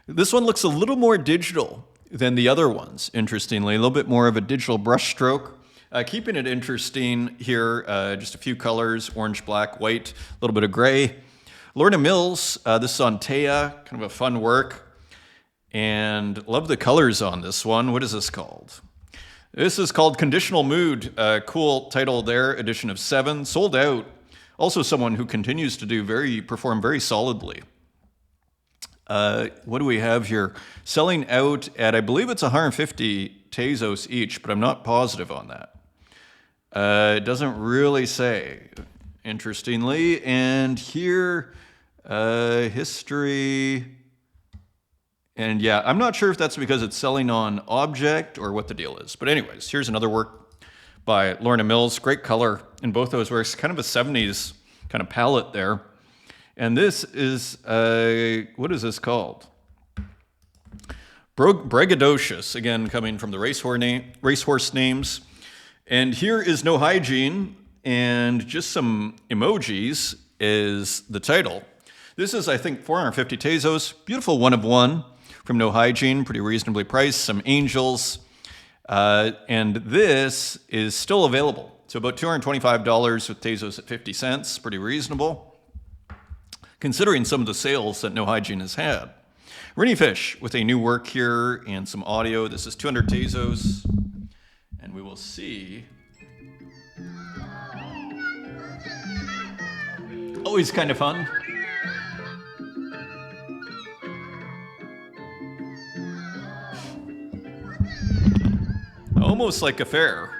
This one looks a little more digital than the other ones, interestingly. A little bit more of a digital brushstroke. Keeping it interesting here, just a few colors, orange, black, white, a little bit of gray. Lorna Mills, this is on Taya, kind of a fun work. And love the colors on this one. What is this called? This is called Conditional Mood. Cool title there, edition of 7, sold out. Also someone who continues to perform very solidly. What do we have here? Selling out at, I believe it's 150 Tezos each, but I'm not positive on that. It doesn't really say, interestingly. And here, history. And yeah, I'm not sure if that's because it's selling on object or what the deal is. But anyways, here's another work by Lorna Mills. Great color in both those works. Kind of a 70s kind of palette there. And this is, what is this called? Braggadocious, again, coming from the racehorse names. And here is No Hygiene, and just some emojis is the title. This is, I think, 450 Tezos. Beautiful one of one from No Hygiene, pretty reasonably priced. Some angels. And this is still available. So about $225 with Tezos at 50 cents. Pretty reasonable, considering some of the sales that No Hygiene has had. Rinny Fish with a new work here and some audio. This is 200 Tezos. And we will see. Always kind of fun. Almost like a fair.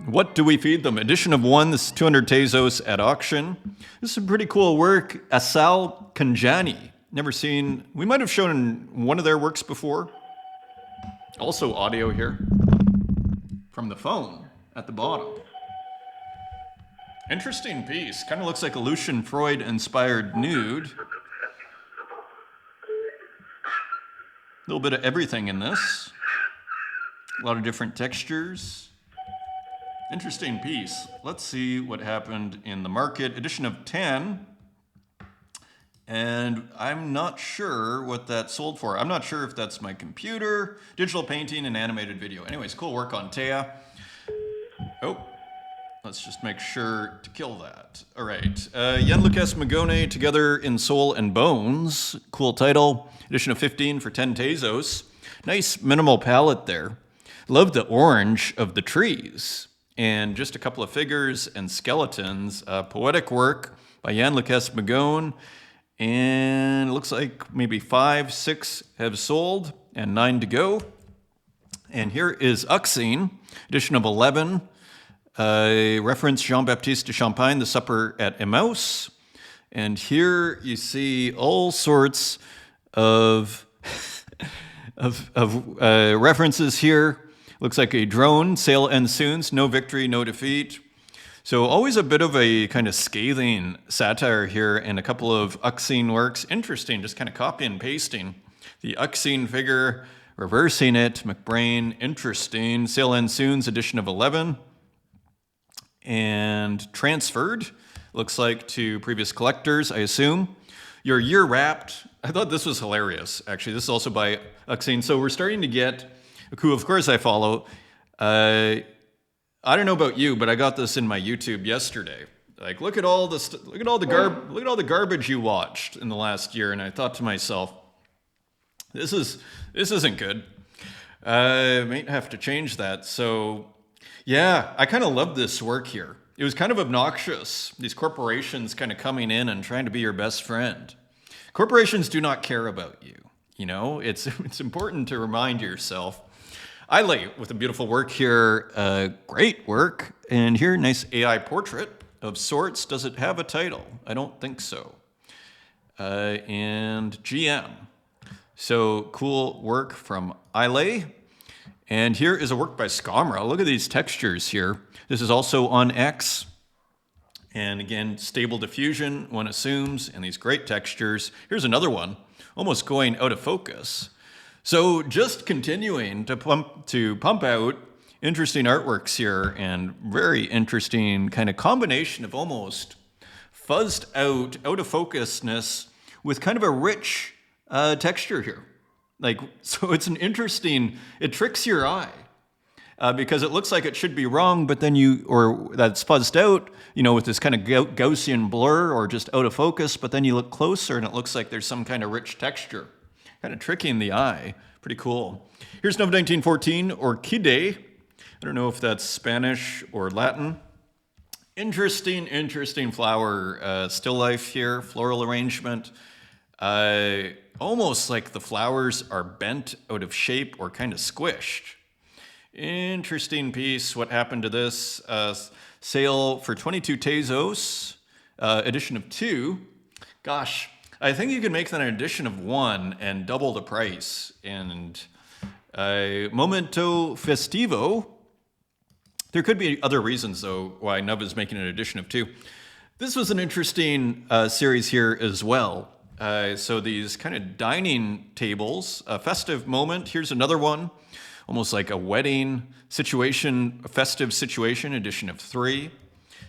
What do we feed them? Edition of 1, this is 200 Tezos at auction. This is some pretty cool work. Asal Kanjani. Never seen, we might have shown one of their works before. Also audio here from the phone at the bottom. Interesting piece. Kind of looks like a Lucian Freud inspired nude. A little bit of everything in this. A lot of different textures. Interesting piece. Let's see what happened in the market. Edition of 10. And I'm not sure what that sold for. I'm not sure if that's my computer, digital painting, and animated video. Anyways, cool work on Taya. Oh, let's just make sure to kill that. All right. Jan Lucas Magone, Together in Soul and Bones. Cool title. Edition of 15 for 10 Tezos. Nice minimal palette there. Love the orange of the trees. And just a couple of figures and skeletons. Poetic work by Jan Lucas Magone. And it looks like maybe 5, 6 have sold and 9 to go. And here is Uxine, edition of 11. Reference Jean-Baptiste de Champagne, The Supper at Emmaus. And here you see all sorts of, references here. Looks like a drone, Sail Ends Soon, No Victory, No Defeat. So always a bit of a kind of scathing satire here and a couple of Uxine works. Interesting, just kind of copy and pasting. The Uxine figure, reversing it, McBrain, interesting. Sail Ends Soon's edition of 11. And transferred, looks like to previous collectors, I assume. Your Year Wrapped, I thought this was hilarious, actually. This is also by Uxine. So we're starting to get, who of course I follow, I don't know about you, but I got this in my YouTube yesterday. Like, look at all the garbage you watched in the last year, and I thought to myself, this isn't good. Might have to change that. So, yeah, I kind of love this work here. It was kind of obnoxious. These corporations kind of coming in and trying to be your best friend. Corporations do not care about you. You know, it's important to remind yourself. I lay with a beautiful work here, great work. And here, nice AI portrait of sorts. Does it have a title? I don't think so. and GM. So cool work from Ile. And here is a work by Scamra. Look at these textures here. This is also on X. And again, stable diffusion, one assumes, and these great textures. Here's another one, almost going out of focus. So just continuing to pump out interesting artworks here, and very interesting kind of combination of almost fuzzed out of focusness with kind of a rich texture here. So it's an interesting, it tricks your eye. Because it looks like it should be wrong, but then that's fuzzed out, with this kind of Gaussian blur or just out of focus, but then you look closer and it looks like there's some kind of rich texture, kind of tricking the eye. Pretty cool. Here's Nova 1914, Orchide. I don't know if that's Spanish or Latin. Interesting flower still life here, floral arrangement. Almost like the flowers are bent out of shape or kind of squished. Interesting piece. What happened to this? Sale for 22 Tezos, edition of 2. Gosh, I think you could make that an edition of 1 and double the price. And Momento Festivo. There could be other reasons, though, why Nova's making an edition of 2. This was an interesting series here as well. So these kind of dining tables, a festive moment. Here's another one. Almost like a wedding situation, a festive situation, edition of 3.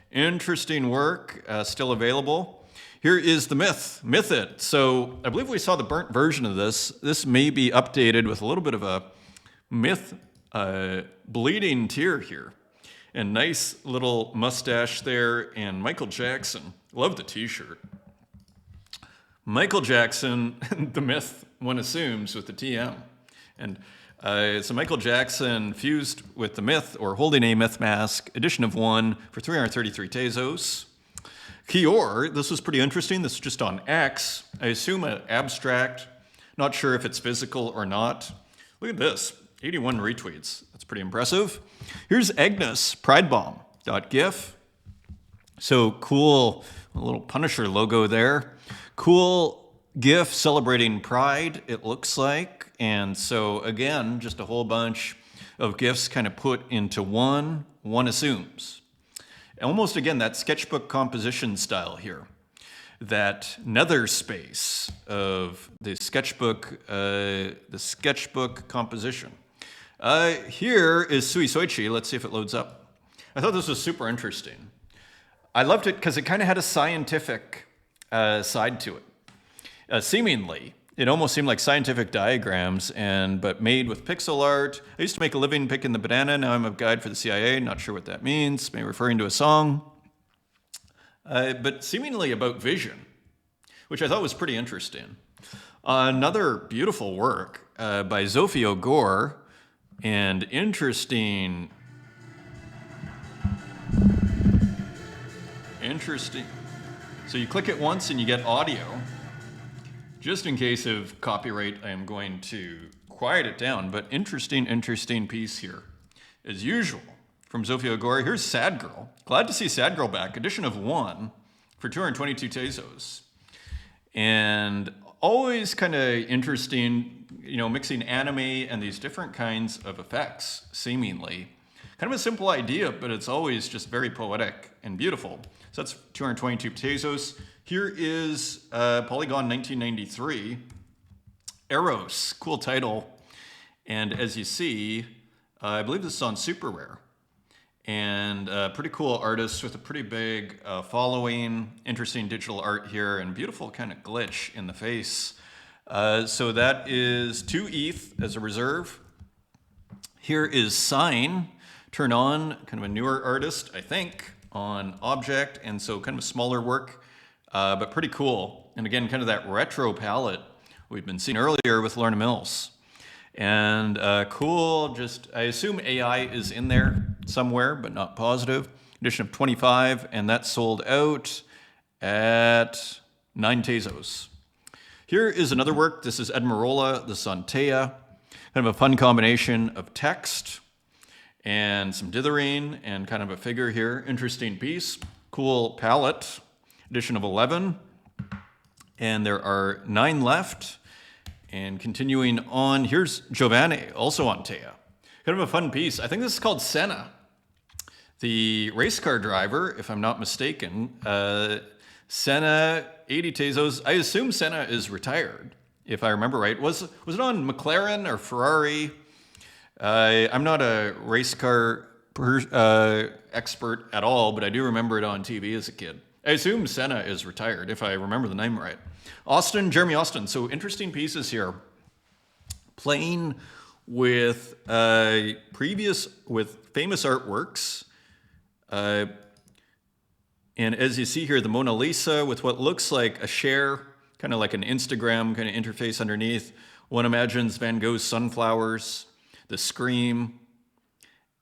Interesting work, still available. Here is the Myth It. So I believe we saw the burnt version of this. This may be updated with a little bit of a myth bleeding tear here. And nice little mustache there. And Michael Jackson, love the t-shirt. Michael Jackson, the myth, one assumes, with the TM. And so Michael Jackson fused with the myth, or holding a myth mask, edition of 1 for 333 Tezos. Kior, this was pretty interesting. This is just on X. I assume an abstract. Not sure if it's physical or not. Look at this, 81 retweets. That's pretty impressive. Here's Agnes, pridebomb.gif. So cool, a little Punisher logo there. Cool GIF celebrating Pride, it looks like. And so again, just a whole bunch of GIFs kind of put into one assumes. Almost again, that sketchbook composition style here. That nether space of the sketchbook composition. Here is Sui Soichi. Let's see if it loads up. I thought this was super interesting. I loved it because it kind of had a scientific side to it. Seemingly, it almost seemed like scientific diagrams, but made with pixel art. I used to make a living picking the banana. Now I'm a guide for the CIA. Not sure what that means. Maybe referring to a song. But seemingly about vision, which I thought was pretty interesting. Another beautiful work by Zofio Gore, and interesting. So you click it once and you get audio. Just in case of copyright, I am going to quiet it down, but interesting piece here. As usual, from Zofio Gore, here's Sad Girl. Glad to see Sad Girl back, edition of 1 for 222 Tezos. And always kind of interesting, mixing anime and these different kinds of effects, seemingly. Kind of a simple idea, but it's always just very poetic and beautiful. So that's 222 Tezos. Here is Polygon 1993. Eros, cool title. And as you see, I believe this is on Super Rare. And pretty cool artist with a pretty big following. Interesting digital art here and beautiful kind of glitch in the face. So that is 2 ETH as a reserve. Here is Sign. Turn On, kind of a newer artist, I think, on Object, and so kind of a smaller work, but pretty cool. And again, kind of that retro palette we've been seeing earlier with Lorna Mills. And cool, I assume AI is in there somewhere, but not positive. Edition of 25, and that sold out at 9 Tezos. Here is another work. This is Edmarola, the Santea. Kind of a fun combination of text and some dithering and kind of a figure here. Interesting piece. Cool palette. Edition of 11. And there are 9 left. And continuing on, here's Giovanni, also on Tea. Kind of a fun piece. I think this is called Senna, the race car driver, if I'm not mistaken. Senna, 80 Tezos. I assume Senna is retired, if I remember right. Was it on McLaren or Ferrari? I'm not a race car expert at all, but I do remember it on TV as a kid. I assume Senna is retired, if I remember the name right. Jeremy Austin. So interesting pieces here. Playing with with famous artworks. And as you see here, the Mona Lisa with what looks like a share, kind of like an Instagram kind of interface underneath. One imagines Van Gogh's sunflowers, the Scream,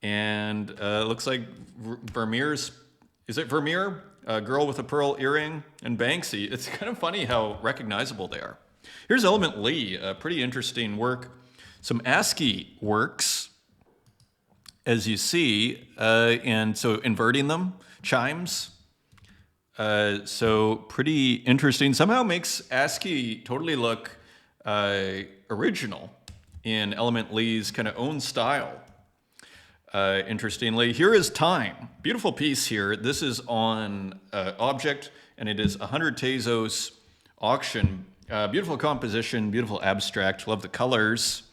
and it looks like Vermeer's, is it Vermeer? A girl with a pearl earring, and Banksy. It's kind of funny how recognizable they are. Here's Element Lee, a pretty interesting work. Some ASCII works, as you see, and so inverting them, chimes. So pretty interesting. Somehow makes ASCII totally look original in Element Lee's kind of own style. Interestingly, here is Time. Beautiful piece here. This is on Object, and it is 100 Tezos auction. Beautiful composition, beautiful abstract. Love the colors.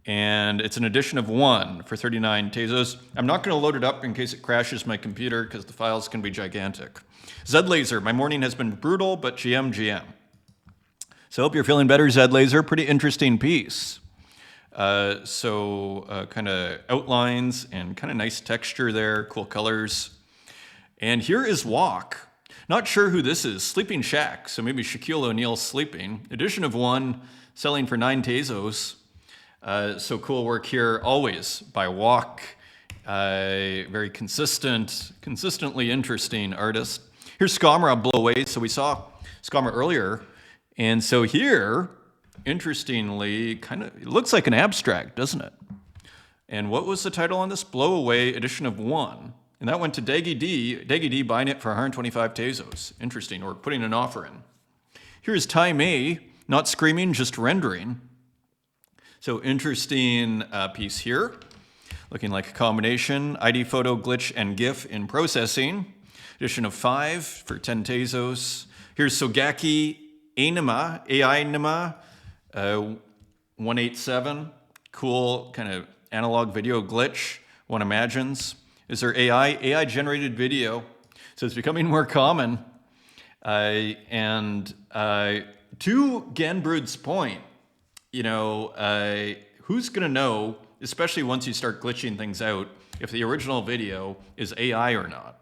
And it's an edition of 1 for 39 Tezos. I'm not going to load it up in case it crashes my computer because the files can be gigantic. Zed Laser, my morning has been brutal, but GM. So I hope you're feeling better, Zed Laser. Pretty interesting piece. Kind of outlines and kind of nice texture there, cool colors. And here is Walk. Not sure who this is. Sleeping Shack, so maybe Shaquille O'Neal sleeping. Edition of 1, selling for 9 Tezos. So cool work here, always by Walk. Very consistently interesting artist. Here's Skamra, Blow Away. So we saw Skamra earlier. And so here, interestingly, it looks like an abstract, doesn't it? And what was the title on this? Blow Away, edition of 1. And that went to Daggy D. Daggy D buying it for 125 Tezos. Interesting, or putting an offer in. Here's Ty May, not screaming, just rendering. So interesting piece here. Looking like a combination. ID photo, glitch, and GIF in processing. Edition of 5 for 10 Tezos. Here's Sogaki Ainima, AI-Nima, 187. Cool kind of analog video glitch, one imagines. Is there AI? AI-generated video. So it's becoming more common. To Ganbrood's point, who's going to know, especially once you start glitching things out, if the original video is AI or not?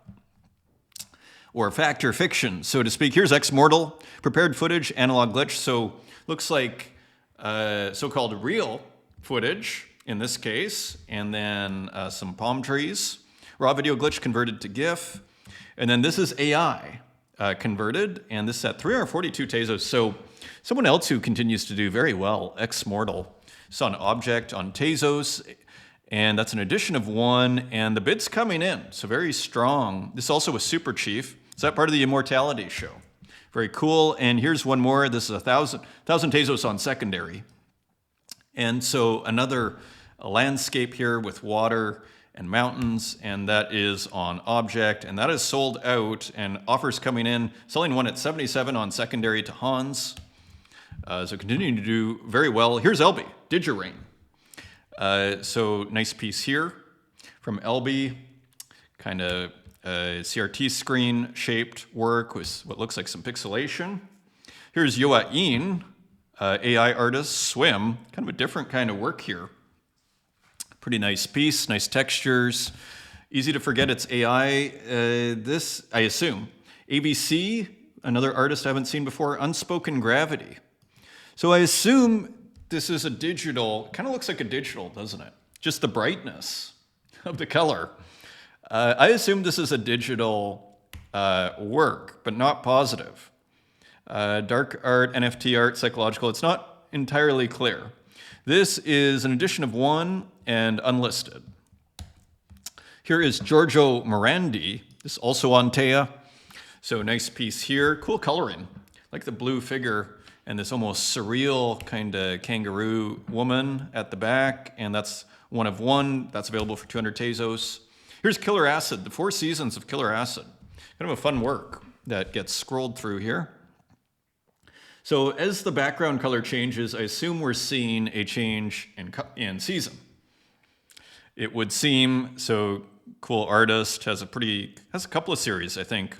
Or fact or fiction, so to speak. Here's Ex-Mortal, prepared footage, analog glitch. So looks like so-called real footage in this case, and then some palm trees. Raw video glitch converted to GIF. And then this is AI converted, and this is at 342 Tezos. So someone else who continues to do very well, Ex-Mortal. It's on Object, on Tezos, and that's an edition of 1, and the bid's coming in, so very strong. This also was Super Chief. Is that part of the Immortality show? Very cool, and here's one more. This is 1,000 Tezos on secondary. And so another landscape here with water and mountains, and that is on Object, and that is sold out, and offers coming in, selling one at 77 on secondary to Hans. So continuing to do very well. Here's Elby, Digirain. So nice piece here from Elby, kind of CRT screen shaped work with what looks like some pixelation. Here's Yoain, AI artist, Swim, kind of a different kind of work here. Pretty nice piece, nice textures. Easy to forget it's AI. This, I assume. ABC, another artist I haven't seen before, Unspoken Gravity. So I assume this is a digital, kind of looks like a digital, doesn't it? Just the brightness of the color. I assume this is a digital work, but not positive. Dark art, NFT art, psychological, it's not entirely clear. This is an edition of 1 and unlisted. Here is Giorgio Morandi, this is also on Tea. So nice piece here, cool coloring. like the blue figure and this almost surreal kind of kangaroo woman at the back. And that's one of one. That's available for 200 Tezos. Here's Killer Acid, the 4 seasons of Killer Acid. Kind of a fun work that gets scrolled through here. So as the background color changes, I assume we're seeing a change in season. It would seem, so cool artist, has a couple of series, I think,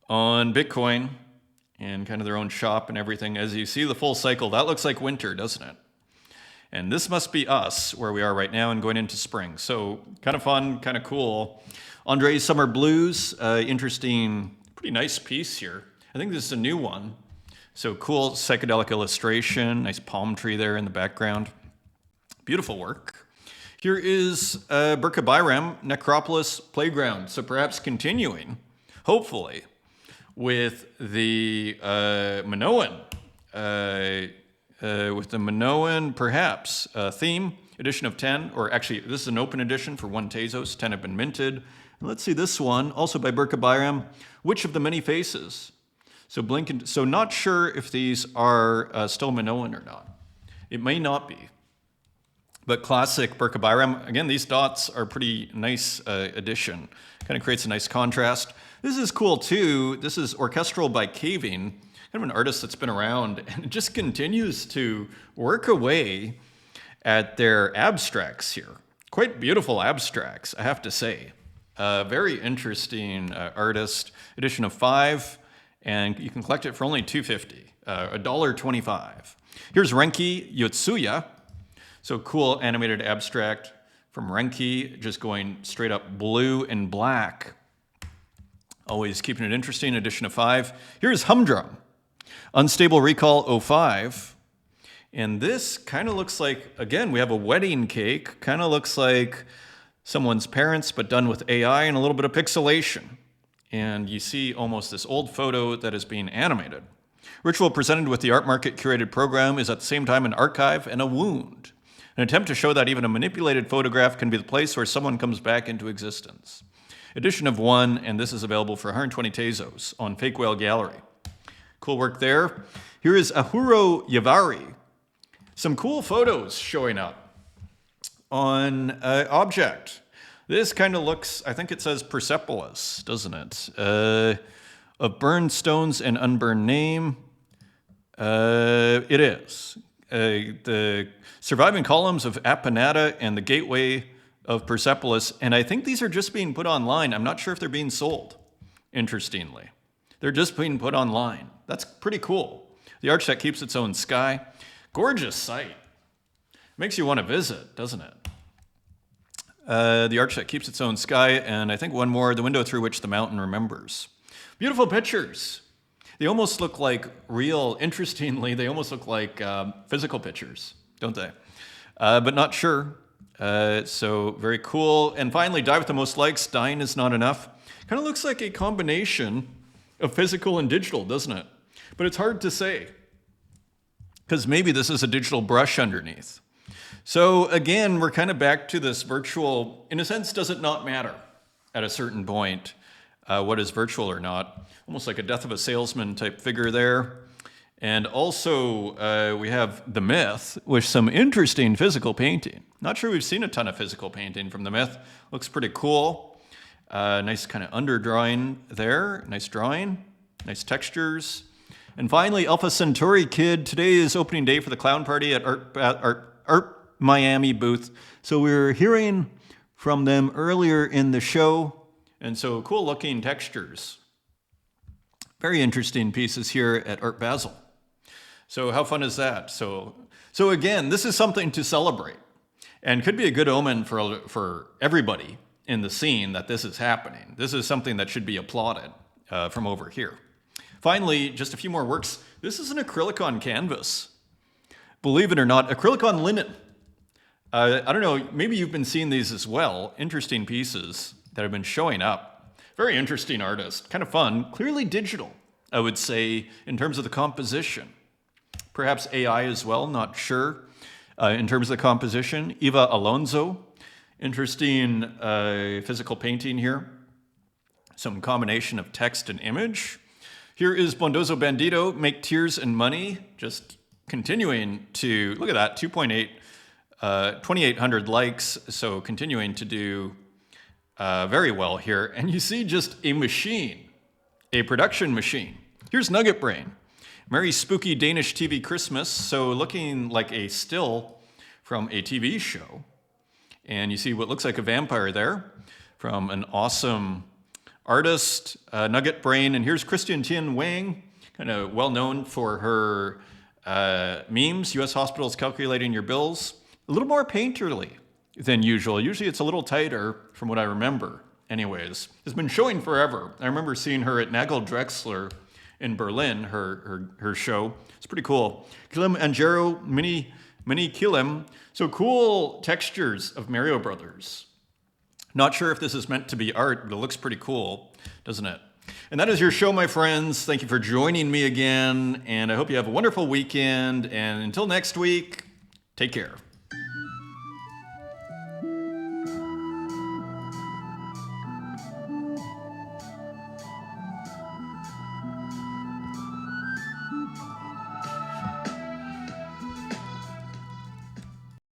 on Bitcoin and kind of their own shop and everything. As you see the full cycle, that looks like winter, doesn't it? And this must be us, where we are right now and going into spring. So kind of fun, kind of cool. Andre's Summer Blues, interesting, pretty nice piece here. I think this is a new one. So cool psychedelic illustration, nice palm tree there in the background. Beautiful work. Here is Burka Bayram, Necropolis Playground. So perhaps continuing, hopefully, with the Minoan, perhaps, theme, edition of 10, or actually this is an open edition for 1 Tezos, 10 have been minted. And let's see this one, also by Burka Bayram, Which of the Many Faces? So not sure if these are still Minoan or not. It may not be. But classic Burka Bayram, again, these dots are pretty nice addition. Kind of creates a nice contrast. This is cool too. This is orchestral by Caving, kind of an artist that's been around and just continues to work away at their abstracts here. Quite beautiful abstracts, I have to say. Very interesting artist, edition of 5. And you can collect it for only $2.50, $1.25. Here's Renki Yotsuya. So cool animated abstract from Renki, just going straight up blue and black. Always keeping it interesting, edition of 5. Here's Humdrum, Unstable Recall 05. And this kind of looks like, again, we have a wedding cake. Kind of looks like someone's parents, but done with AI and a little bit of pixelation. And you see almost this old photo that is being animated. Ritual presented with the Art Market curated program is at the same time an archive and a wound. An attempt to show that even a manipulated photograph can be the place where someone comes back into existence. Edition of 1, and this is available for 120 Tezos on Fake Whale Gallery. Cool work there. Here is Ahuro Yavari. Some cool photos showing up on Object. This kind of looks, I think it says Persepolis, doesn't it? Of burned stones and unburned name. It is. The surviving columns of Apanata and the gateway of Persepolis. And I think these are just being put online. I'm not sure if they're being sold, interestingly. They're just being put online. That's pretty cool. The arch that keeps its own sky. Gorgeous site. Makes you want to visit, doesn't it? The arch that keeps its own sky, and I think one more, the window through which the mountain remembers. Beautiful pictures. They almost look like real, interestingly, they almost look like physical pictures, don't they? But not sure. So very cool. And finally, Die with the Most Likes, Dying is Not Enough. Kind of looks like a combination of physical and digital, doesn't it? But it's hard to say, because maybe this is a digital brush underneath. So again, we're kind of back to this virtual, in a sense, does it not matter at a certain point what is virtual or not? Almost like a Death of a Salesman type figure there. And also we have The Myth with some interesting physical painting. Not sure we've seen a ton of physical painting from The Myth. Looks pretty cool. Nice kind of underdrawing there. Nice drawing. Nice textures. And finally, Alpha Centauri Kid. Today is opening day for the clown party at Art Miami booth. So we were hearing from them earlier in the show. And so cool looking textures. Very interesting pieces here at Art Basel. So how fun is that? So again, this is something to celebrate and could be a good omen for everybody in the scene that this is happening. This is something that should be applauded from over here. Finally, just a few more works. This is an acrylic on canvas. Believe it or not, acrylic on linen. I don't know, maybe you've been seeing these as well. Interesting pieces that have been showing up. Very interesting artist, kind of fun. Clearly digital, I would say, in terms of the composition. Perhaps AI as well, not sure. In terms of the composition, Eva Alonso. Interesting physical painting here. Some combination of text and image. Here is Bondozo Bandito, Make Tears and Money, just continuing to, look at that, 2,800 likes, so continuing to do very well here. And you see just a machine, a production machine. Here's Nugget Brain. Merry Spooky Danish TV Christmas, so looking like a still from a TV show. And you see what looks like a vampire there from an awesome artist, Nugget Brain. And here's Christian Tien Wang, kind of well known for her memes, U.S. hospitals calculating your bills. A little more painterly than usual. Usually it's a little tighter from what I remember. Anyways, it's been showing forever. I remember seeing her at Nagel Drexler in Berlin, her show. It's pretty cool. Kilim Angero Mini Kilim. So cool textures of Mario Brothers. Not sure if this is meant to be art, but it looks pretty cool, doesn't it? And that is your show, my friends. Thank you for joining me again, and I hope you have a wonderful weekend. And until next week, take care.